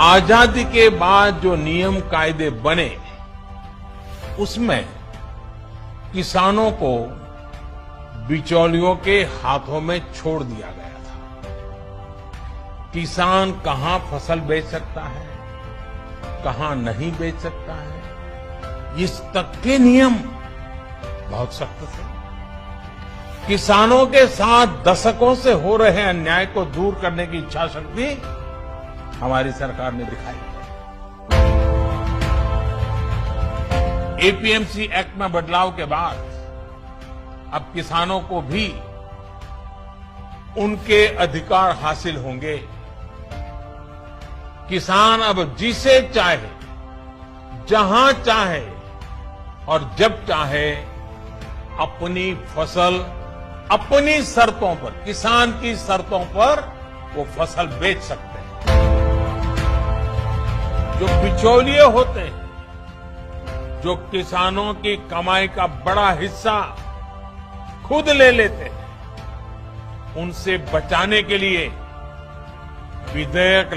आजादी के बाद जो नियम कायदे बने उसमें किसानों को बिचौलियों के हाथों में छोड़ दिया गया था। किसान कहां फसल बेच सकता है, कहां नहीं बेच सकता है, इस तक के नियम बहुत सख्त थे। किसानों के साथ दशकों से हो रहे अन्याय को दूर करने की इच्छा शक्ति हमारी सरकार ने दिखाई है। एपीएमसी एक्ट में बदलाव के बाद अब किसानों को भी उनके अधिकार हासिल होंगे। किसान अब जिसे चाहे, जहां चाहे और जब चाहे अपनी फसल अपनी शर्तों पर, किसान की शर्तों पर वो फसल बेच सकते हैं। जो बिचौलिए होते हैं, जो किसानों की कमाई का बड़ा हिस्सा खुद ले लेते हैं, उनसे बचाने के लिए विधेयक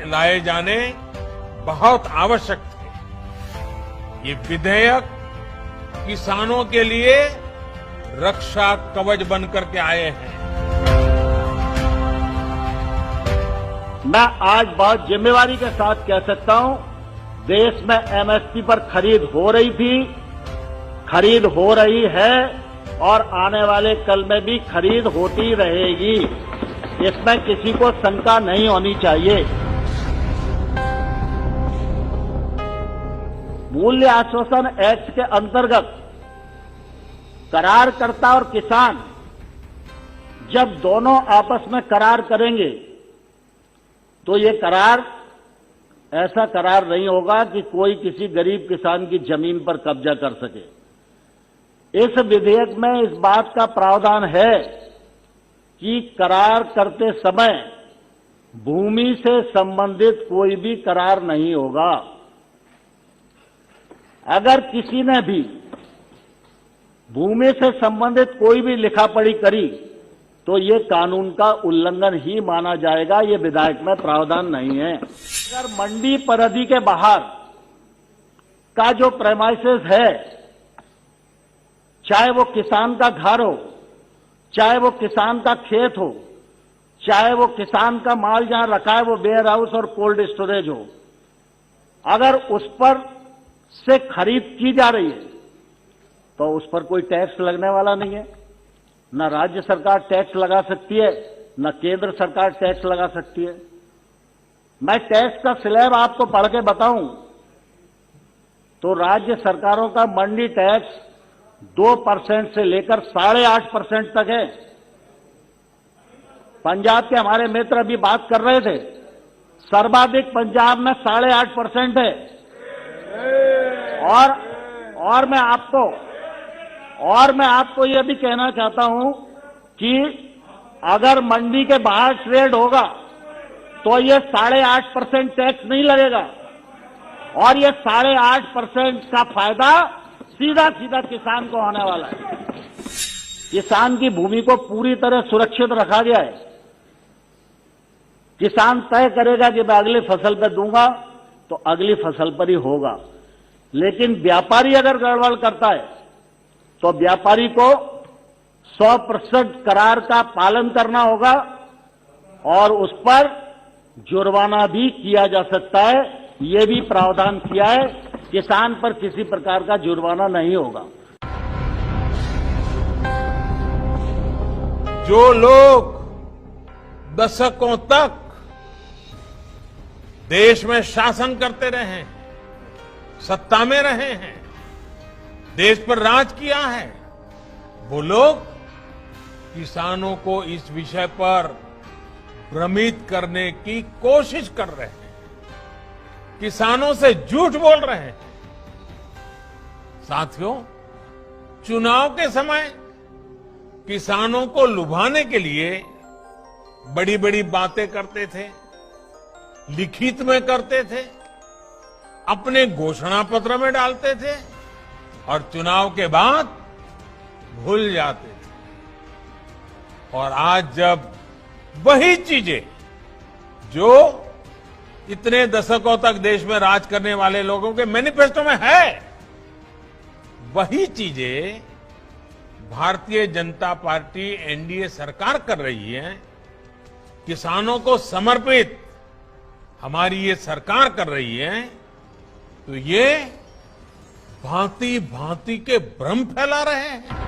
लाए जाने बहुत आवश्यक थे। ये विधेयक किसानों के लिए रक्षा कवच बनकर के आए हैं। मैं आज बहुत जिम्मेवारी के साथ कह सकता हूं, देश में एमएसपी पर खरीद हो रही थी, खरीद हो रही है और आने वाले कल में भी खरीद होती रहेगी। इसमें किसी को शंका नहीं होनी चाहिए। मूल्य आश्वासन एक्ट के अंतर्गत करारकर्ता और किसान जब दोनों आपस में करार करेंगे तो ये करार ऐसा करार नहीं होगा कि कोई किसी गरीब किसान की जमीन पर कब्जा कर सके। इस विधेयक में इस बात का प्रावधान है कि करार करते समय भूमि से संबंधित कोई भी करार नहीं होगा। अगर किसी ने भी भूमि से संबंधित कोई भी लिखा पढ़ी करी तो ये कानून का उल्लंघन ही माना जाएगा। ये विधेयक में प्रावधान नहीं है। अगर मंडी परिधि के बाहर का जो प्रेमाइसेस है, चाहे वो किसान का घर हो, चाहे वो किसान का खेत हो, चाहे वो किसान का माल जहां रखा है वो वेयर हाउस और कोल्ड स्टोरेज हो, अगर उस पर से खरीद की जा रही है तो उस पर कोई टैक्स लगने वाला नहीं है। न राज्य सरकार टैक्स लगा सकती है, न केंद्र सरकार टैक्स लगा सकती है। मैं टैक्स का स्लैब आपको पढ़ के बताऊं तो राज्य सरकारों का मंडी टैक्स 2% से लेकर 8.5% तक है। पंजाब के हमारे मित्र अभी बात कर रहे थे, सर्वाधिक पंजाब में 8.5% है। और मैं आपको यह भी कहना चाहता हूं कि अगर मंडी के बाहर ट्रेड होगा तो ये 8.5% टैक्स नहीं लगेगा और ये 8.5% का फायदा सीधा सीधा किसान को होने वाला है। किसान की भूमि को पूरी तरह सुरक्षित रखा गया है। किसान तय करेगा कि मैं अगली फसल पर दूंगा तो अगली फसल पर ही होगा। लेकिन व्यापारी अगर गड़बड़ करता है तो व्यापारी को 100% करार का पालन करना होगा और उस पर जुर्माना भी किया जा सकता है। ये भी प्रावधान किया है। किसान पर किसी प्रकार का जुर्माना नहीं होगा। जो लोग दशकों तक देश में शासन करते रहे हैं, सत्ता में रहे हैं, देश पर राज किया है, वो लोग किसानों को इस विषय पर भ्रमित करने की कोशिश कर रहे हैं, किसानों से झूठ बोल रहे हैं। साथियों, चुनाव के समय किसानों को लुभाने के लिए बड़ी बड़ी बातें करते थे, लिखित में करते थे, अपने घोषणा पत्र में डालते थे और चुनाव के बाद भूल जाते थे। और आज जब वही चीजें जो इतने दशकों तक देश में राज करने वाले लोगों के मैनिफेस्टो में है। वही चीजें भारतीय जनता पार्टी एनडीए सरकार कर रही है। किसानों को समर्पित हमारी ये सरकार कर रही है, तो ये भांति भांति के भ्रम फैला रहे हैं।